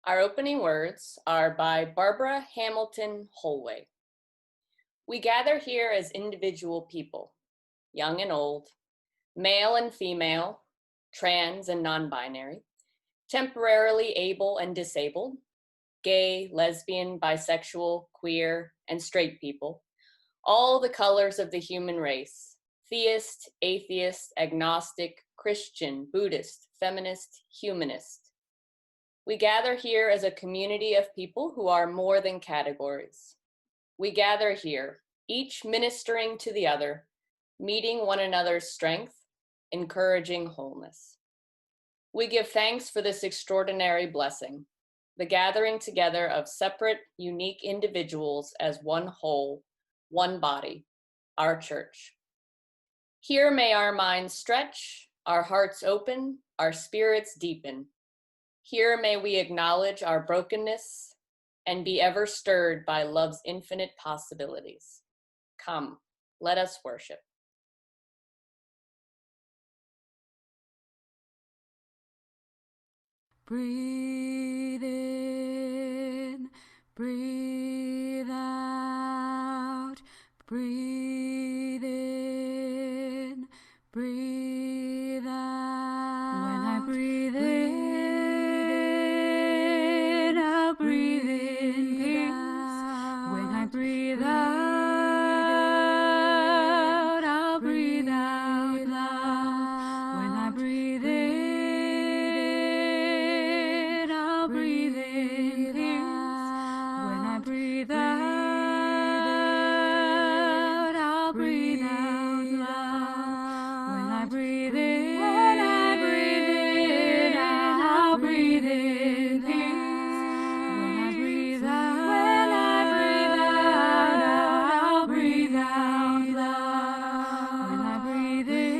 Our opening words are by Barbara Hamilton Holway. We gather here as individual people, young and old, male and female, trans and non-binary, temporarily able and disabled, gay, lesbian, bisexual, queer, and straight people, all the colors of the human race, theist, atheist, agnostic, Christian, Buddhist, feminist, humanist. We gather here as a community of people who are more than categories. We gather here, each ministering to the other, meeting one another's strength, encouraging wholeness. We give thanks for this extraordinary blessing, the gathering together of separate, unique individuals as one whole, one body, our church. Here may our minds stretch, our hearts open, our spirits deepen. Here may we acknowledge our brokenness and be ever stirred by love's infinite possibilities. Come, let us worship. Breathe in, breathe out, breathe in, breathe out. When I breathe in, I'll breathe in peace. When I breathe out, I'll breathe out love. When I breathe in, breathe in peace. When I breathe out, I'll breathe out love. When I breathe in, I'll breathe in peace. When I breathe out, I'll breathe out love. When I breathe in,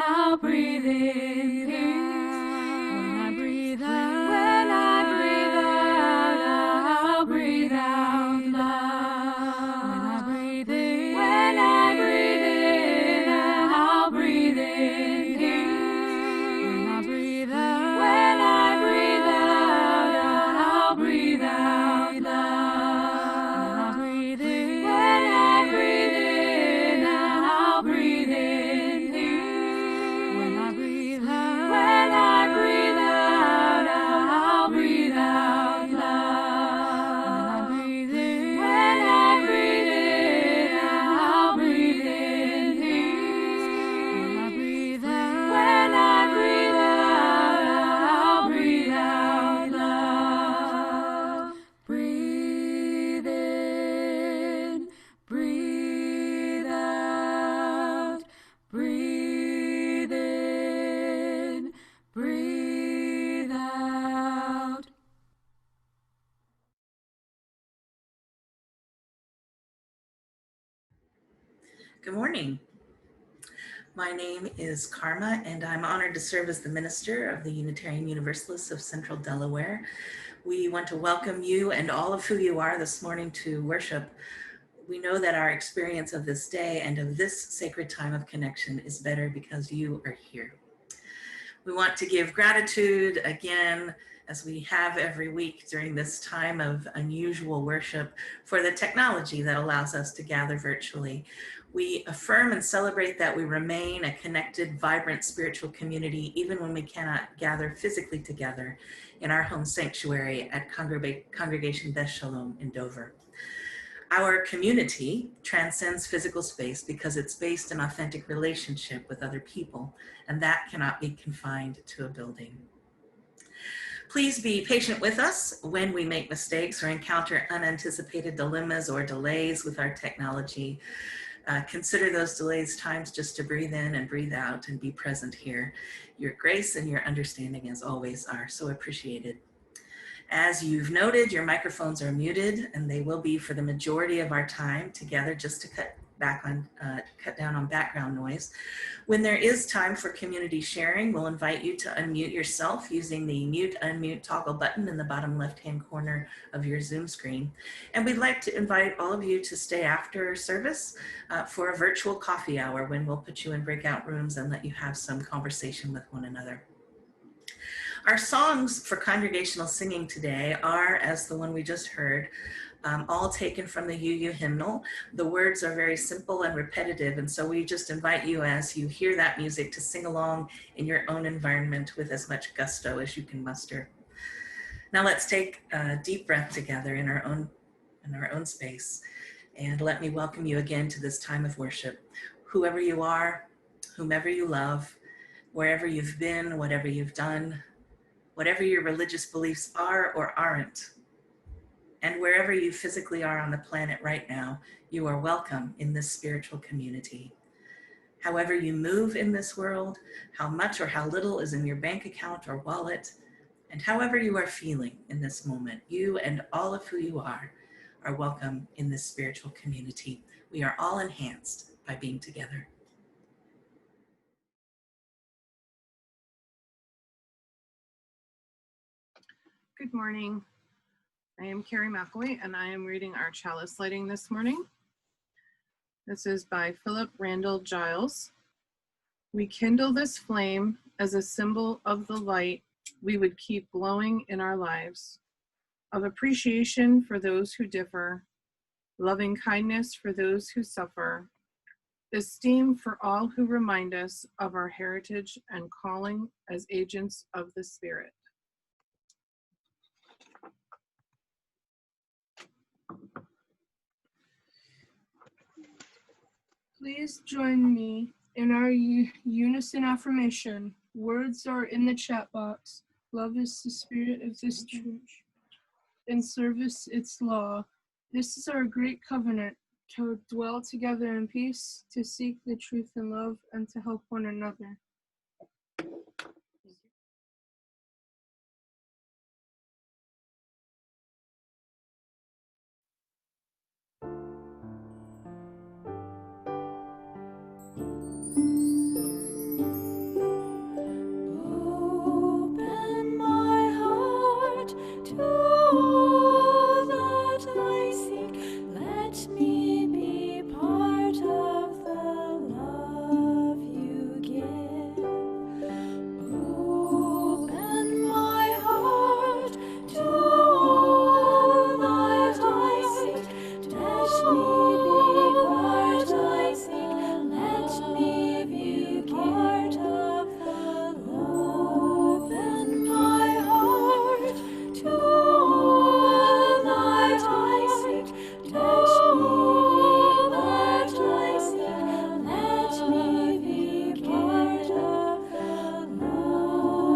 I'll breathe in peace. When I breathe out, I'll breathe out love. When I breathe in, I'll breathe in peace. When I breathe out, I'll breathe out love. When I breathe in, I'll breathe in peace. When I breathe out, I'll breathe out love. When I breathe in, I'll breathe in peace. When I breathe out, I'll breathe out love. Breathe in, breathe out, breathe in, breathe out. Good morning. My name is Kharma, and I'm honored to serve as the minister of the Unitarian Universalists of Central Delaware. We want to welcome you and all of who you are this morning to worship. We know that our experience of this day and of this sacred time of connection is better because you are here. We want to give gratitude again, as we have every week during this time of unusual worship, for the technology that allows us to gather virtually. We affirm and celebrate that we remain a connected, vibrant spiritual community, even when we cannot gather physically together in our home sanctuary at Congregation Beth Shalom in Dover. Our community transcends physical space because it's based in authentic relationship with other people, and that cannot be confined to a building. Please be patient with us when we make mistakes or encounter unanticipated dilemmas or delays with our technology. Consider those delays times just to breathe in and breathe out and be present here. Your grace and your understanding, as always, are so appreciated. As you've noted, your microphones are muted, and they will be for the majority of our time together, just to cut down on background noise. When there is time for community sharing, we'll invite you to unmute yourself using the mute unmute toggle button in the bottom left-hand corner of your Zoom screen. And we'd like to invite all of you to stay after service for a virtual coffee hour, when we'll put you in breakout rooms and let you have some conversation with one another. Our songs for congregational singing today are, as the one we just heard, all taken from the UU hymnal. The words are very simple and repetitive, and so we just invite you, as you hear that music, to sing along in your own environment with as much gusto as you can muster. Now let's take a deep breath together in our own space, and let me welcome you again to this time of worship. Whoever you are, whomever you love, wherever you've been, whatever you've done, whatever your religious beliefs are or aren't, and wherever you physically are on the planet right now, you are welcome in this spiritual community. However you move in this world, how much or how little is in your bank account or wallet, and however you are feeling in this moment, you and all of who you are welcome in this spiritual community. We are all enhanced by being together. Good morning. I am Carrie McAway, and I am reading our Chalice Lighting this morning. This is by Philip Randall Giles. We kindle this flame as a symbol of the light we would keep glowing in our lives, of appreciation for those who differ, loving kindness for those who suffer, esteem for all who remind us of our heritage and calling as agents of the Spirit. Please join me in our unison affirmation. Words are in the chat box. Love is the spirit of this church, and service its law. This is our great covenant, to dwell together in peace, to seek the truth in love, and to help one another. Open my heart to all that I seek. Let me be part of the love you give. Open my heart to all that I seek. Let me be part I seek. Let me be part of the love. Open my heart to all that I seek. Let me be part I seek. Let me be part of the love.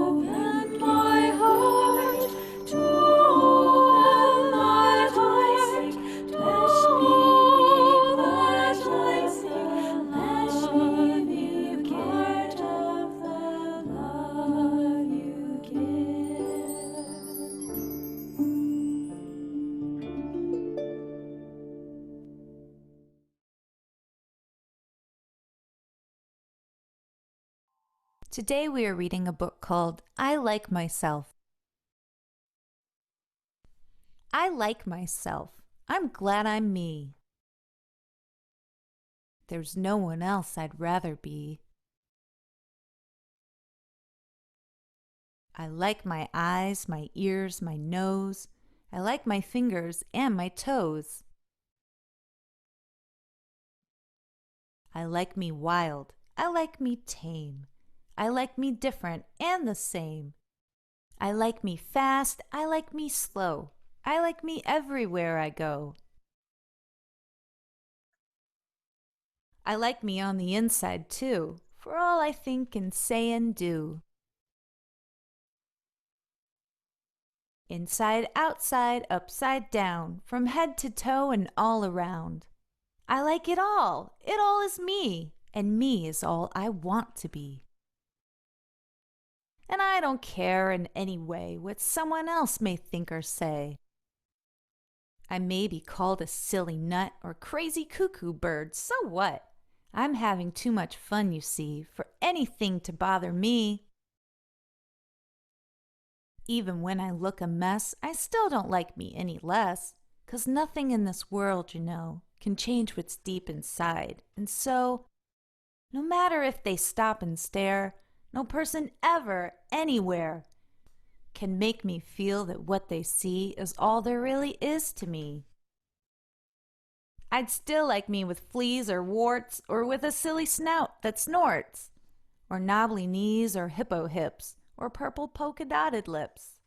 Open my heart to all that I seek. Let me be part I seek. Let me be part of the love you give. Today we are reading a book called I Like Myself. I like myself. I'm glad I'm me. There's no one else I'd rather be. I like my eyes, my ears, my nose. I like my fingers and my toes. I like me wild. I like me tame. I like me different and the same. I like me fast. I like me slow. I like me everywhere I go. I like me on the inside too, for all I think and say and do. Inside, outside, upside down, from head to toe and all around. I like it all. It all is me, and me is all I want to be. And I don't care in any way what someone else may think or say. I may be called a silly nut or crazy cuckoo bird, so what? I'm having too much fun, you see, for anything to bother me. Even when I look a mess, I still don't like me any less, 'cause nothing in this world, you know, can change what's deep inside. And so, no matter if they stop and stare, no person ever, anywhere, can make me feel that what they see is all there really is to me. I'd still like me with fleas or warts, or with a silly snout that snorts, or knobbly knees or hippo hips, or purple polka-dotted lips,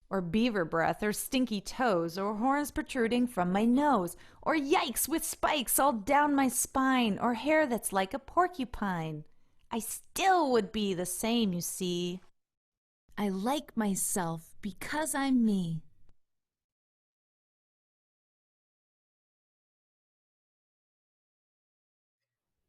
or beaver breath or stinky toes, or horns protruding from my nose, or yikes with spikes all down my spine, or hair that's like a porcupine. I still would be the same, you see. I like myself because I'm me.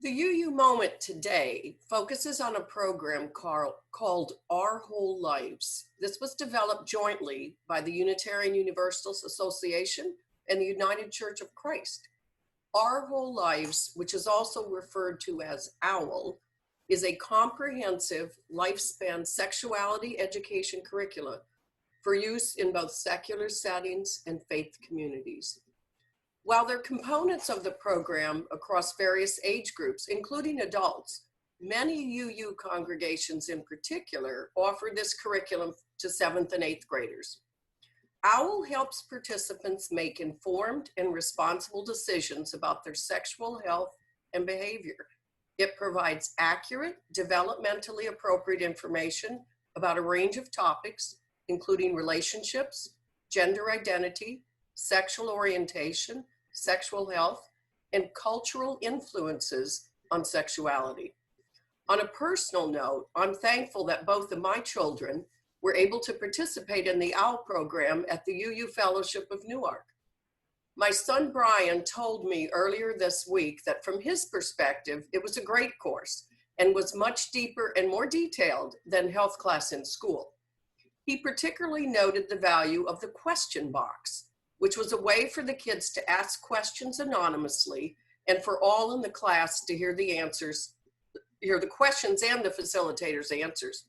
The UU Moment today focuses on a program called Our Whole Lives. This was developed jointly by the Unitarian Universalists Association and the United Church of Christ. Our Whole Lives, which is also referred to as OWL, is a comprehensive lifespan sexuality education curricula for use in both secular settings and faith communities. While there are components of the program across various age groups, including adults, many UU congregations in particular offer this curriculum to 7th and 8th graders. OWL helps participants make informed and responsible decisions about their sexual health and behavior. It provides accurate, developmentally appropriate information about a range of topics, including relationships, gender identity, sexual orientation, sexual health, and cultural influences on sexuality. On a personal note, I'm thankful that both of my children were able to participate in the OWL program at the UU Fellowship of Newark. My son Brian told me earlier this week that from his perspective, it was a great course and was much deeper and more detailed than health class in school. He particularly noted the value of the question box, which was a way for the kids to ask questions anonymously and for all in the class to hear the answers, hear the questions and the facilitator's answers.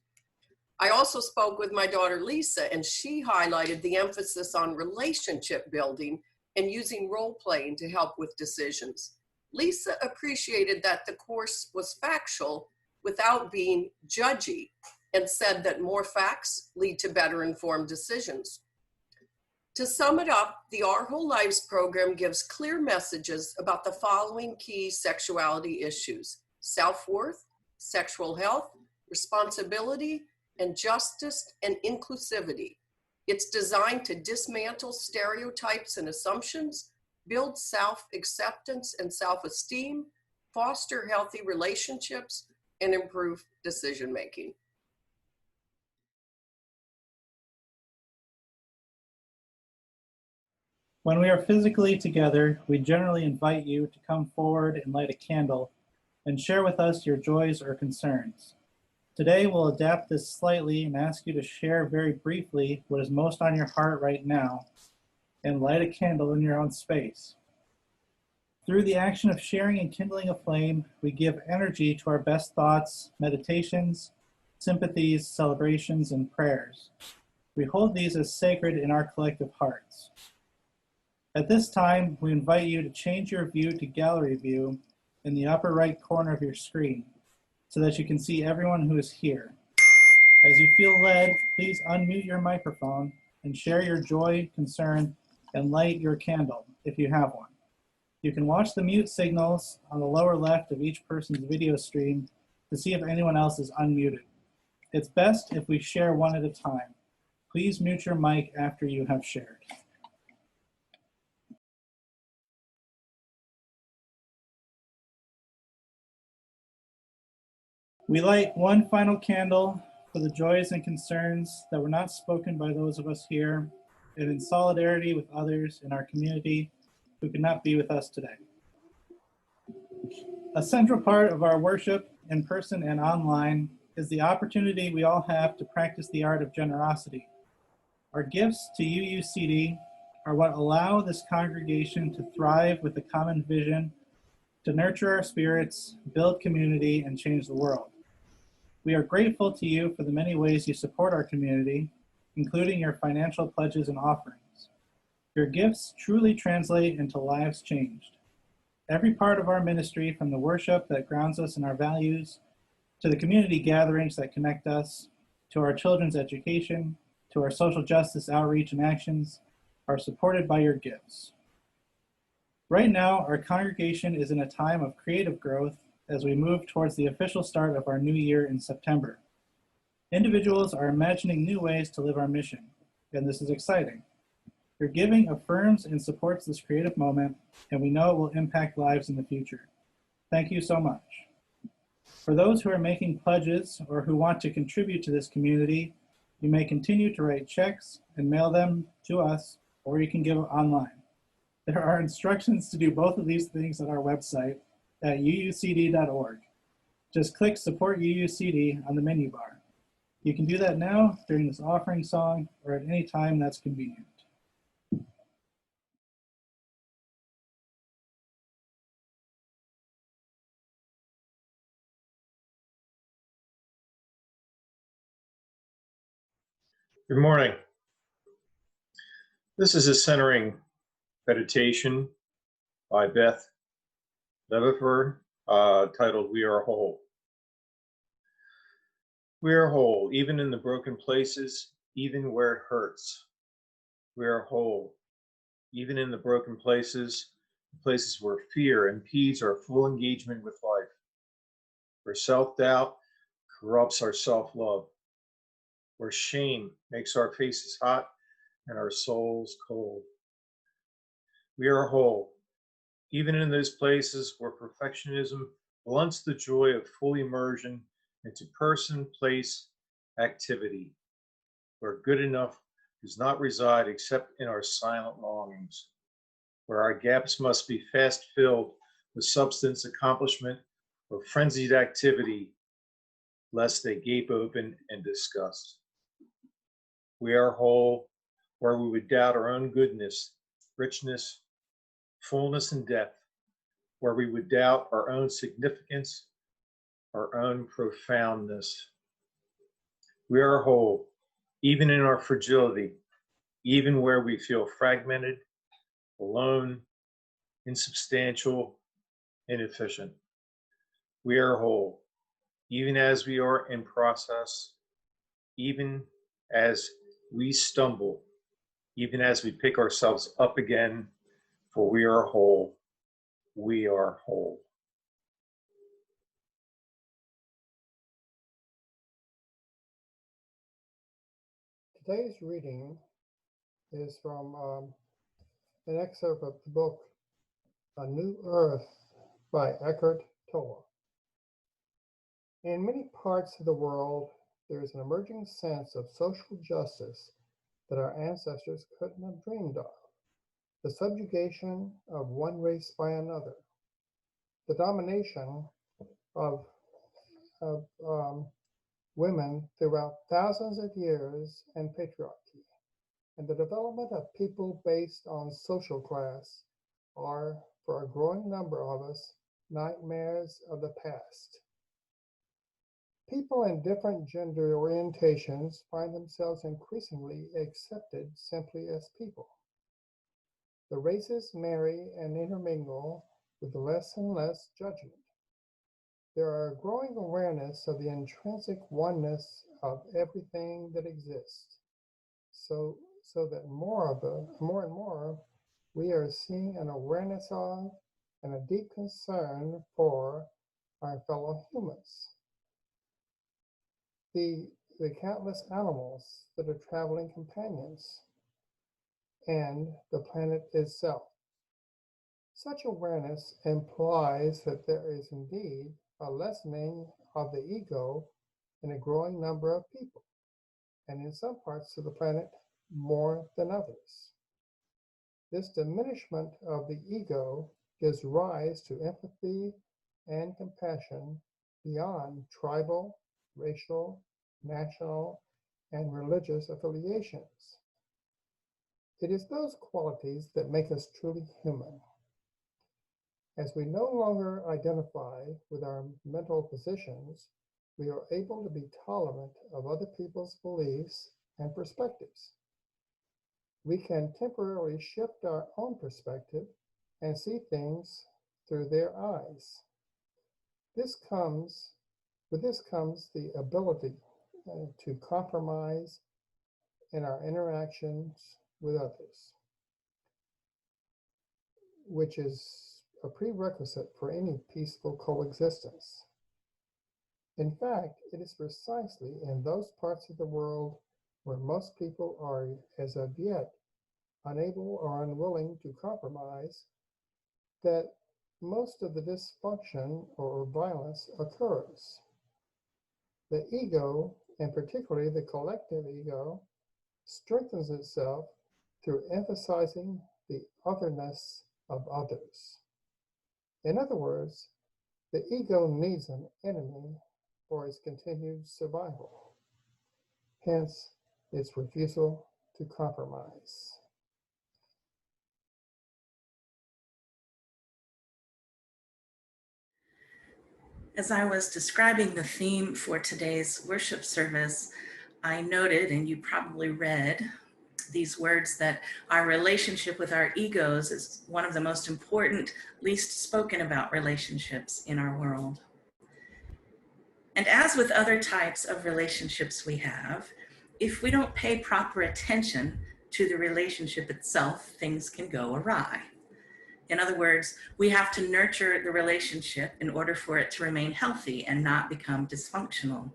I also spoke with my daughter Lisa, and she highlighted the emphasis on relationship building and using role playing to help with decisions. Lisa appreciated that the course was factual without being judgy, and said that more facts lead to better informed decisions. To sum it up, the Our Whole Lives program gives clear messages about the following key sexuality issues: self-worth, sexual health, responsibility, and justice and inclusivity. It's designed to dismantle stereotypes and assumptions, build self-acceptance and self-esteem, foster healthy relationships, and improve decision-making. When we are physically together, we generally invite you to come forward and light a candle and share with us your joys or concerns. Today, we'll adapt this slightly and ask you to share very briefly what is most on your heart right now and light a candle in your own space. Through the action of sharing and kindling a flame, we give energy to our best thoughts, meditations, sympathies, celebrations, and prayers. We hold these as sacred in our collective hearts. At this time, we invite you to change your view to gallery view in the upper right corner of your screen so that you can see everyone who is here. As you feel led, please unmute your microphone and share your joy, concern, and light your candle if you have one. You can watch the mute signals on the lower left of each person's video stream to see if anyone else is unmuted. It's best if we share one at a time. Please mute your mic after you have shared. We light one final candle for the joys and concerns that were not spoken by those of us here, and in solidarity with others in our community who could not be with us today. A central part of our worship, in person and online, is the opportunity we all have to practice the art of generosity. Our gifts to UUCD are what allow this congregation to thrive with a common vision to nurture our spirits, build community, and change the world. We are grateful to you for the many ways you support our community, including your financial pledges and offerings. Your gifts truly translate into lives changed. Every part of our ministry, from the worship that grounds us in our values, to the community gatherings that connect us, to our children's education, to our social justice outreach and actions are supported by your gifts. Right now, our congregation is in a time of creative growth as we move towards the official start of our new year in September. Individuals are imagining new ways to live our mission, and this is exciting. Your giving affirms and supports this creative moment, and we know it will impact lives in the future. Thank you so much. For those who are making pledges or who want to contribute to this community, you may continue to write checks and mail them to us, or you can give online. There are instructions to do both of these things on our website at uucd.org. Just click Support UUCD on the menu bar. You can do that now during this offering song or at any time that's convenient. Good morning. This is a centering meditation by Beth Leviford titled We Are Whole. We are whole, even in the broken places, even where it hurts. We are whole, even in the broken places, places where fear impedes our full engagement with life, where self-doubt corrupts our self-love, where shame makes our faces hot and our souls cold. We are whole, even in those places where perfectionism blunts the joy of full immersion into person, place, activity, where good enough does not reside except in our silent longings, where our gaps must be fast filled with substance, accomplishment, or frenzied activity, lest they gape open in disgust. We are whole, where we would doubt our own goodness, richness, fullness, and depth, where we would doubt our own significance, our own profoundness. We are whole, even in our fragility, even where we feel fragmented, alone, insubstantial, inefficient. We are whole, even as we are in process, even as we stumble, even as we pick ourselves up again, for we are whole. We are whole. Today's reading is from an excerpt of the book A New Earth by Eckhart Tolle. In many parts of the world, there is an emerging sense of social justice that our ancestors couldn't have dreamed of. The subjugation of one race by another, the domination of women throughout thousands of years, and patriarchy, and the development of people based on social class are, for a growing number of us, nightmares of the past. People in different gender orientations find themselves increasingly accepted simply as people. The races marry and intermingle with less and less judgment. There are a growing awareness of the intrinsic oneness of everything that exists, so that more and more we are seeing an awareness of and a deep concern for our fellow humans. The countless animals that are traveling companions, and the planet itself. Such awareness implies that there is indeed a lessening of the ego in a growing number of people, and in some parts of the planet more than others. This diminishment of the ego gives rise to empathy and compassion beyond tribal, racial, national, and religious affiliations. It is those qualities that make us truly human. As we no longer identify with our mental positions, we are able to be tolerant of other people's beliefs and perspectives. We can temporarily shift our own perspective and see things through their eyes. With this comes the ability to compromise in our interactions with others, which is a prerequisite for any peaceful coexistence. In fact, it is precisely in those parts of the world where most people are, as of yet, unable or unwilling to compromise, that most of the dysfunction or violence occurs. The ego, and particularly the collective ego, strengthens itself through emphasizing the otherness of others. In other words, the ego needs an enemy for its continued survival, hence its refusal to compromise. As I was describing the theme for today's worship service, I noted, and you probably read, these words that our relationship with our egos is one of the most important, least spoken about relationships in our world. And as with other types of relationships we have, if we don't pay proper attention to the relationship itself, things can go awry. In other words, we have to nurture the relationship in order for it to remain healthy and not become dysfunctional.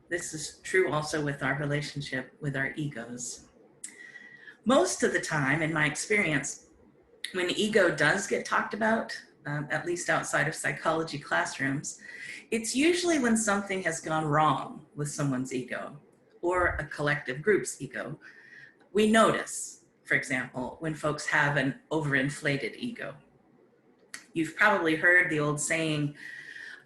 This is true also with our relationship with our egos. Most of the time, in my experience, when ego does get talked about, at least outside of psychology classrooms, it's usually when something has gone wrong with someone's ego or a collective group's ego. We notice, for example, when folks have an overinflated ego. You've probably heard the old saying,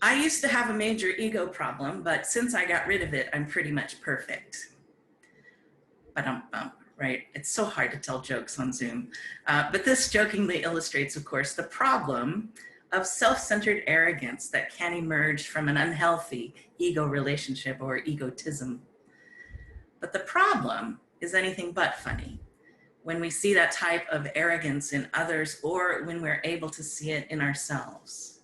I used to have a major ego problem, but since I got rid of it, I'm pretty much perfect. Right? It's so hard to tell jokes on Zoom. But this jokingly illustrates, of course, the problem of self-centered arrogance that can emerge from an unhealthy ego relationship or egotism. But the problem is anything but funny when we see that type of arrogance in others or when we're able to see it in ourselves.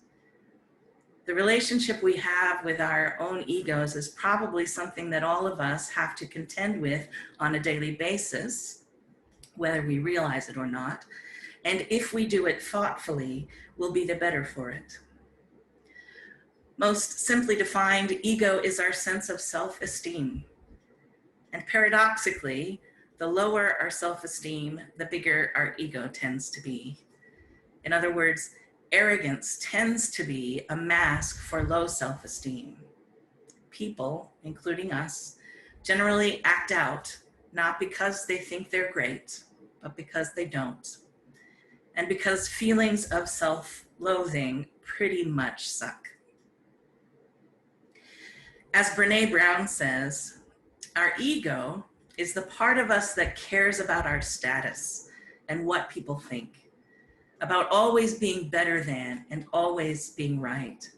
The relationship we have with our own egos is probably something that all of us have to contend with on a daily basis, whether we realize it or not. And if we do it thoughtfully, we'll be the better for it. Most simply defined, ego is our sense of self-esteem. And paradoxically, the lower our self-esteem, the bigger our ego tends to be. In other words, arrogance tends to be a mask for low self-esteem. People, including us, generally act out, not because they think they're great, but because they don't. And because feelings of self-loathing pretty much suck. As Brene Brown says, our ego is the part of us that cares about our status and what people think, about always being better than and always being right.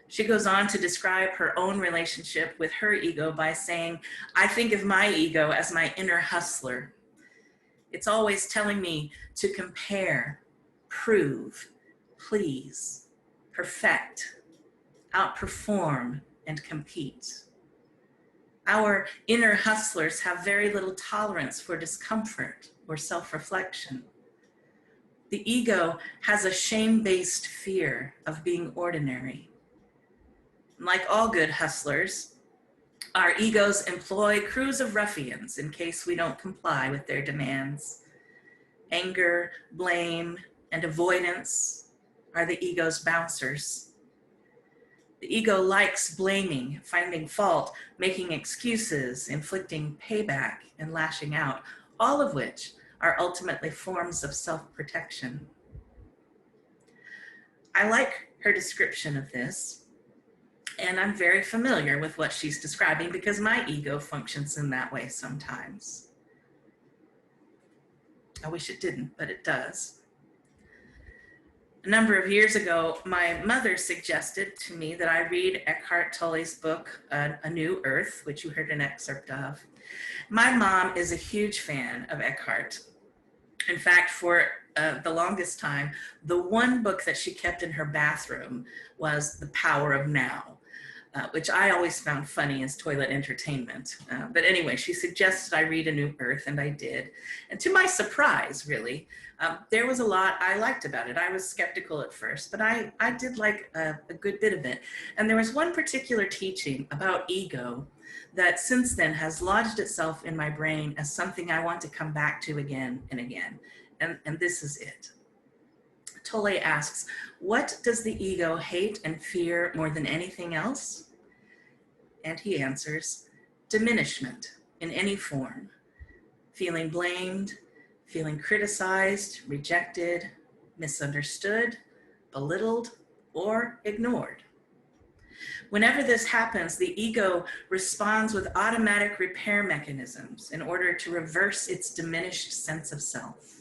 She goes on to describe her own relationship with her ego by saying, I think of my ego as my inner hustler. It's always telling me to compare, prove, please, perfect, outperform, and compete. Our inner hustlers have very little tolerance for discomfort or self-reflection. The ego has a shame-based fear of being ordinary. Like all good hustlers, our egos employ crews of ruffians in case we don't comply with their demands. Anger, blame, and avoidance are the ego's bouncers. The ego likes blaming, finding fault, making excuses, inflicting payback, and lashing out, all of which are ultimately forms of self-protection. I like her description of this, and I'm very familiar with what she's describing because my ego functions in that way sometimes. I wish it didn't, but it does. A number of years ago, my mother suggested to me that I read Eckhart Tolle's book, A New Earth, which you heard an excerpt of. My mom is a huge fan of Eckhart. In fact, for the longest time, the one book that she kept in her bathroom was The Power of Now. which I always found funny as toilet entertainment. But anyway, she suggested I read A New Earth, and I did. And to my surprise, really, there was a lot I liked about it. I was skeptical at first, but I did like a good bit of it. And there was one particular teaching about ego that since then has lodged itself in my brain as something I want to come back to again and again. And this is it. Tolle asks, what does the ego hate and fear more than anything else? And he answers, diminishment in any form, feeling blamed, feeling criticized, rejected, misunderstood, belittled, or ignored. Whenever this happens, the ego responds with automatic repair mechanisms in order to reverse its diminished sense of self.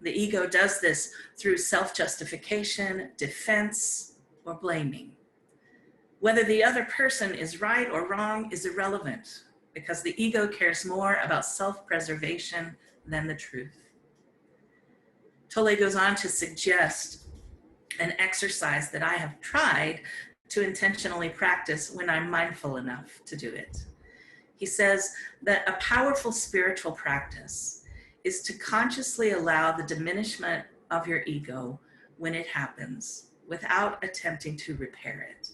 The ego does this through self-justification, defense, or blaming. Whether the other person is right or wrong is irrelevant because the ego cares more about self-preservation than the truth. Tolle goes on to suggest an exercise that I have tried to intentionally practice when I'm mindful enough to do it. He says that a powerful spiritual practice is to consciously allow the diminishment of your ego when it happens without attempting to repair it.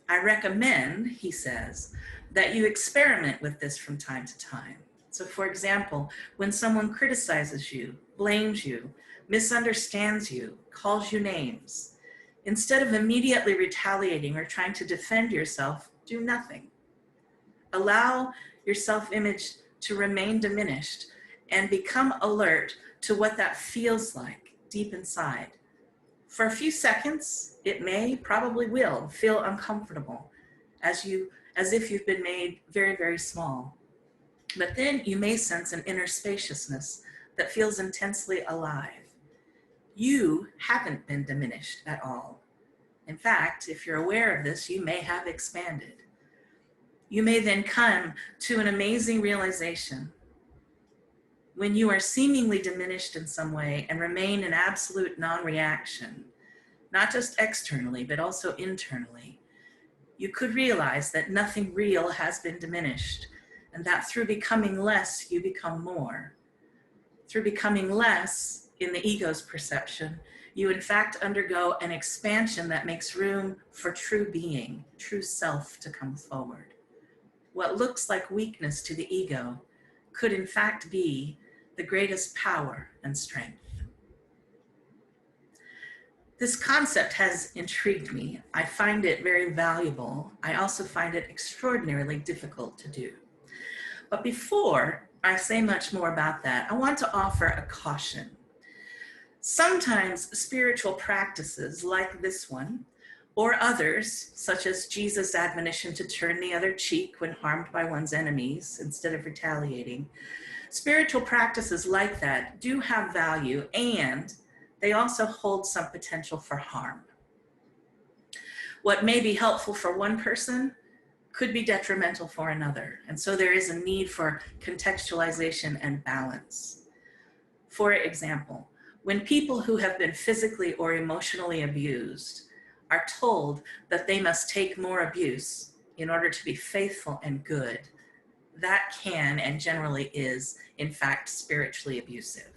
I recommend, he says, that you experiment with this from time to time. So for example, when someone criticizes you, blames you, misunderstands you, calls you names, instead of immediately retaliating or trying to defend yourself, do nothing. Allow your self-image to remain diminished and become alert to what that feels like deep inside. For a few seconds, it may, probably will, feel uncomfortable as if you've been made very, very small. But then you may sense an inner spaciousness that feels intensely alive. You haven't been diminished at all. In fact, if you're aware of this, you may have expanded. You may then come to an amazing realization. When you are seemingly diminished in some way and remain in absolute non-reaction, not just externally, but also internally, you could realize that nothing real has been diminished, and that through becoming less, you become more. Through becoming less, in the ego's perception, you in fact undergo an expansion that makes room for true being, true self to come forward. What looks like weakness to the ego could in fact be the greatest power and strength. This concept has intrigued me. I find it very valuable. I also find it extraordinarily difficult to do. But before I say much more about that, I want to offer a caution. Sometimes spiritual practices like this one, or others, such as Jesus' admonition to turn the other cheek when harmed by one's enemies instead of retaliating, spiritual practices like that do have value, and they also hold some potential for harm. What may be helpful for one person could be detrimental for another, and so there is a need for contextualization and balance. For example, when people who have been physically or emotionally abused are told that they must take more abuse in order to be faithful and good, that can and generally is, in fact, spiritually abusive.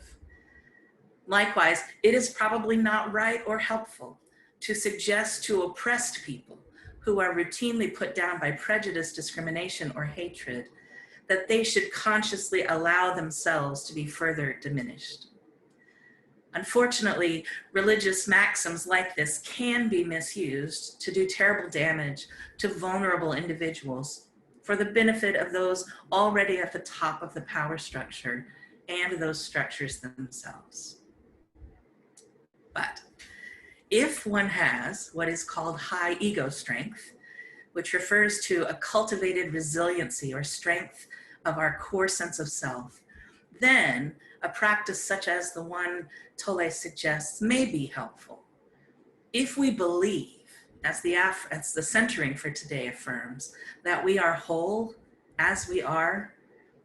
Likewise, it is probably not right or helpful to suggest to oppressed people who are routinely put down by prejudice, discrimination, or hatred that they should consciously allow themselves to be further diminished. Unfortunately, religious maxims like this can be misused to do terrible damage to vulnerable individuals for the benefit of those already at the top of the power structure and those structures themselves. But if one has what is called high ego strength, which refers to a cultivated resiliency or strength of our core sense of self, then a practice such as the one Tolle suggests may be helpful. If we believe, as the centering for today affirms, that we are whole as we are,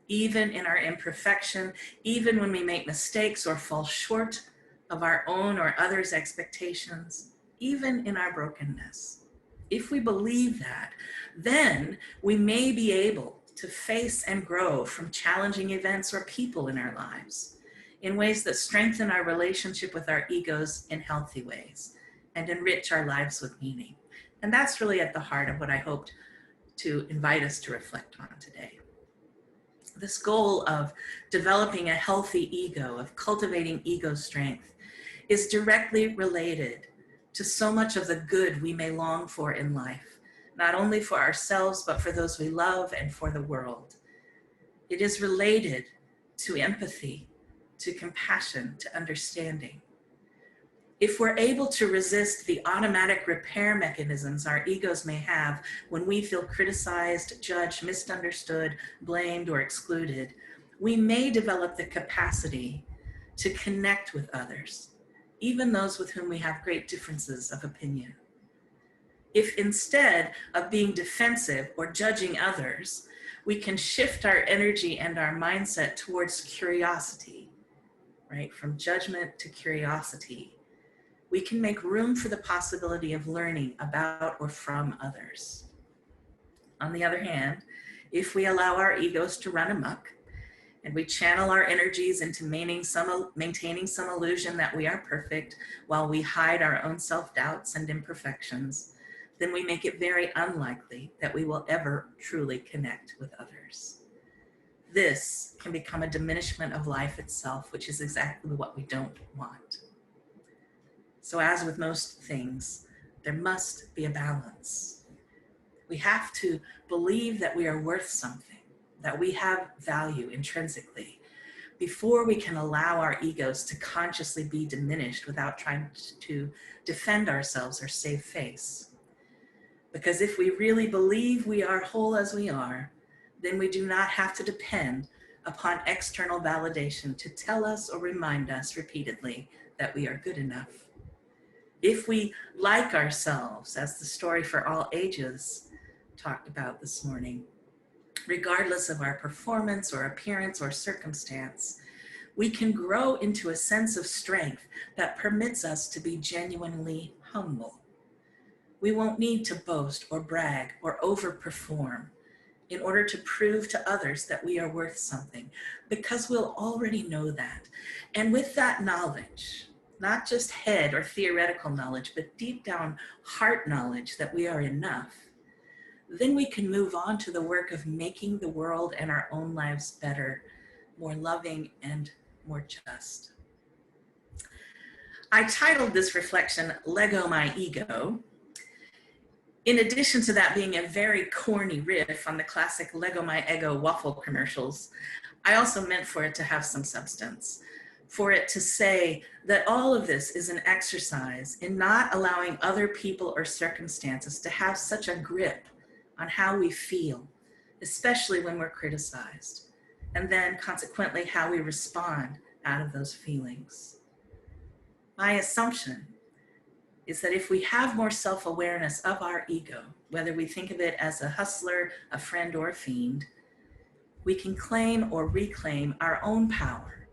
even in our imperfection, even when we make mistakes or fall short of our own or others' expectations, even in our brokenness. If we believe that, then we may be able to face and grow from challenging events or people in our lives in ways that strengthen our relationship with our egos in healthy ways and enrich our lives with meaning. And that's really at the heart of what I hoped to invite us to reflect on today. This goal of developing a healthy ego, of cultivating ego strength, is directly related to so much of the good we may long for in life, not only for ourselves, but for those we love and for the world. It is related to empathy, to compassion, to understanding. If we're able to resist the automatic repair mechanisms our egos may have when we feel criticized, judged, misunderstood, blamed, or excluded, we may develop the capacity to connect with others, even those with whom we have great differences of opinion. If instead of being defensive or judging others, we can shift our energy and our mindset towards curiosity, right? From judgment to curiosity, we can make room for the possibility of learning about or from others. On the other hand, if we allow our egos to run amok and we channel our energies into maintaining some illusion that we are perfect while we hide our own self-doubts and imperfections, then we make it very unlikely that we will ever truly connect with others. This can become a diminishment of life itself, which is exactly what we don't want. So as with most things, there must be a balance. We have to believe that we are worth something, that we have value intrinsically, before we can allow our egos to consciously be diminished without trying to defend ourselves or save face. Because if we really believe we are whole as we are, then we do not have to depend upon external validation to tell us or remind us repeatedly that we are good enough. If we like ourselves, as the story for all ages talked about this morning, regardless of our performance or appearance or circumstance, we can grow into a sense of strength that permits us to be genuinely humble. We won't need to boast or brag or overperform in order to prove to others that we are worth something, because we'll already know that. And with that knowledge, not just head or theoretical knowledge, but deep down heart knowledge that we are enough, then we can move on to the work of making the world and our own lives better, more loving and more just. I titled this reflection, Leggo My Ego. In addition to that being a very corny riff on the classic Leggo My Ego waffle commercials, I also meant for it to have some substance, for it to say that all of this is an exercise in not allowing other people or circumstances to have such a grip on how we feel, especially when we're criticized, and then consequently how we respond out of those feelings. My assumption is that if we have more self-awareness of our ego, whether we think of it as a hustler, a friend, or a fiend, we can claim or reclaim our own power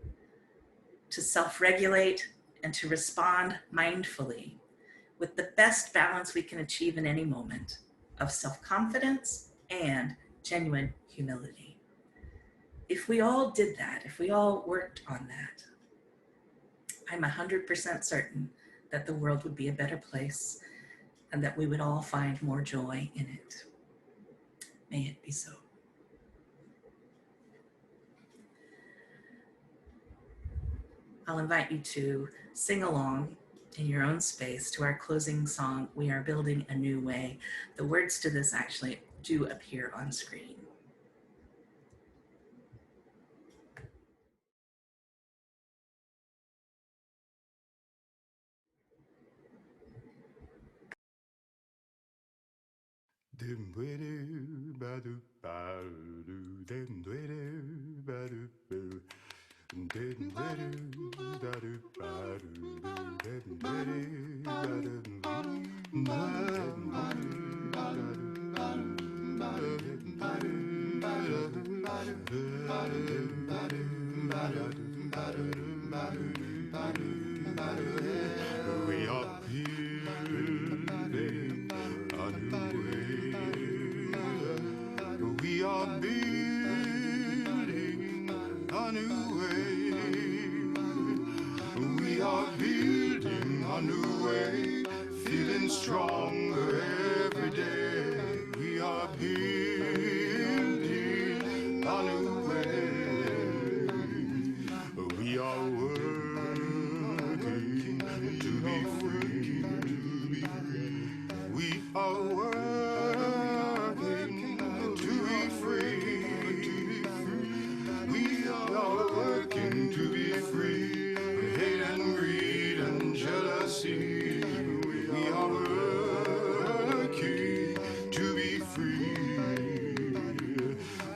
to self-regulate and to respond mindfully with the best balance we can achieve in any moment of self-confidence and genuine humility. If we all did that, if we all worked on that, I'm 100% certain that the world would be a better place and that we would all find more joy in it. May it be so. I'll invite you to sing along in your own space to our closing song, We Are Building a New Way. The words to this actually do appear on screen. We are building a new are working to be free. We are working to be free. Hate and greed and jealousy. We are working to be free.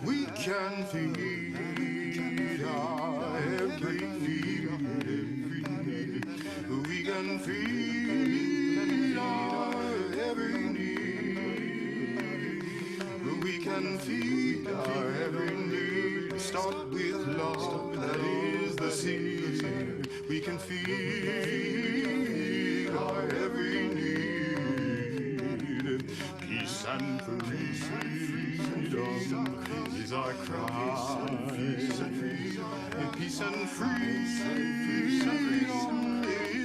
We can feed our every need. We can feed our every need. We can feed our every need. Start with love, that is the seed. We can feed our every need. Peace and freedom is our cry. Peace and freedom is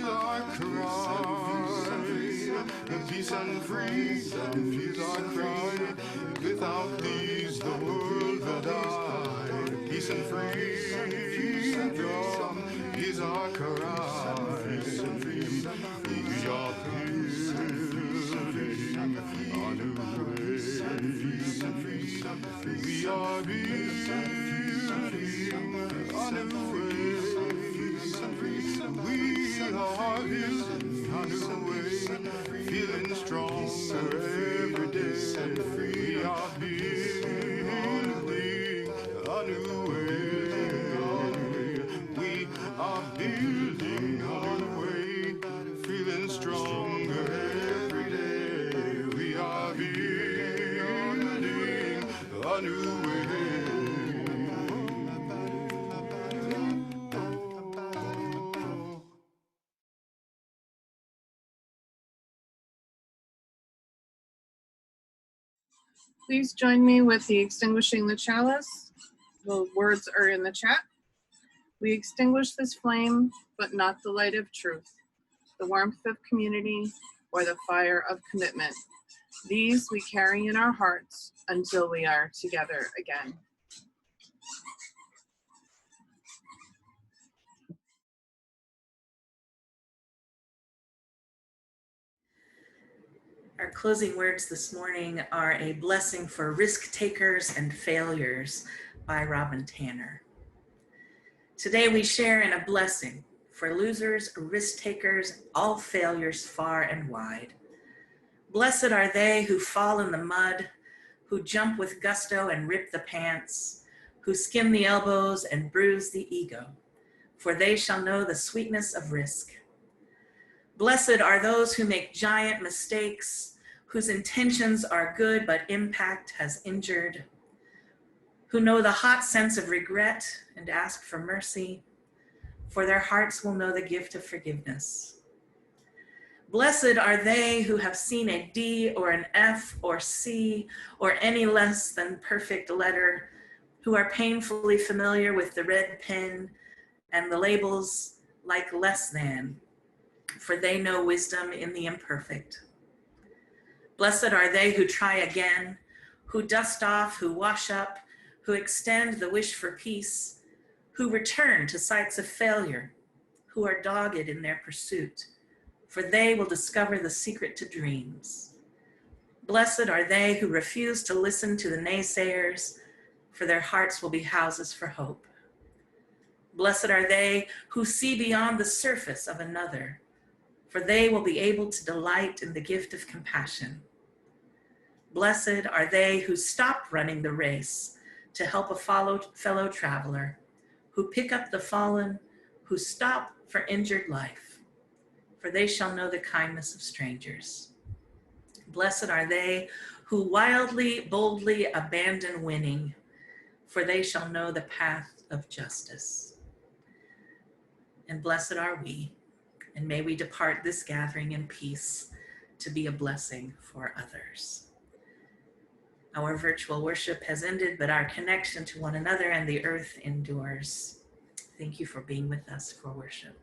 our cry. Peace and freedom is our cry. Without these the world will die. Peace and freedom is our cry. We are building a new way. We are building a new way. We are building a new way. Feeling stronger every day. We are building a new way. We are building a new way. Feeling stronger every day. We are building a new way. Please join me with the extinguishing the chalice. The words are in the chat. We extinguish this flame, but not the light of truth, the warmth of community, or the fire of commitment. These we carry in our hearts until we are together again. Our closing words this morning are A Blessing for Risk Takers and Failures by Robin Tanner. Today we share in a blessing for losers, risk takers, all failures far and wide. Blessed are they who fall in the mud, who jump with gusto and rip the pants, who skim the elbows and bruise the ego, for they shall know the sweetness of risk. Blessed are those who make giant mistakes, whose intentions are good but impact has injured, who know the hot sense of regret and ask for mercy, for their hearts will know the gift of forgiveness. Blessed are they who have seen a D or an F or C or any less than perfect letter, who are painfully familiar with the red pen and the labels like less than, for they know wisdom in the imperfect. Blessed are they who try again, who dust off, who wash up, who extend the wish for peace, who return to sites of failure, who are dogged in their pursuit, for they will discover the secret to dreams. Blessed are they who refuse to listen to the naysayers, for their hearts will be houses for hope. Blessed are they who see beyond the surface of another, for they will be able to delight in the gift of compassion. Blessed are they who stop running the race to help a fellow traveler, who pick up the fallen, who stop for injured life, for they shall know the kindness of strangers. Blessed are they who wildly, boldly abandon winning, for they shall know the path of justice. And blessed are we, and may we depart this gathering in peace to be a blessing for others. Our virtual worship has ended, but our connection to one another and the earth endures. Thank you for being with us for worship.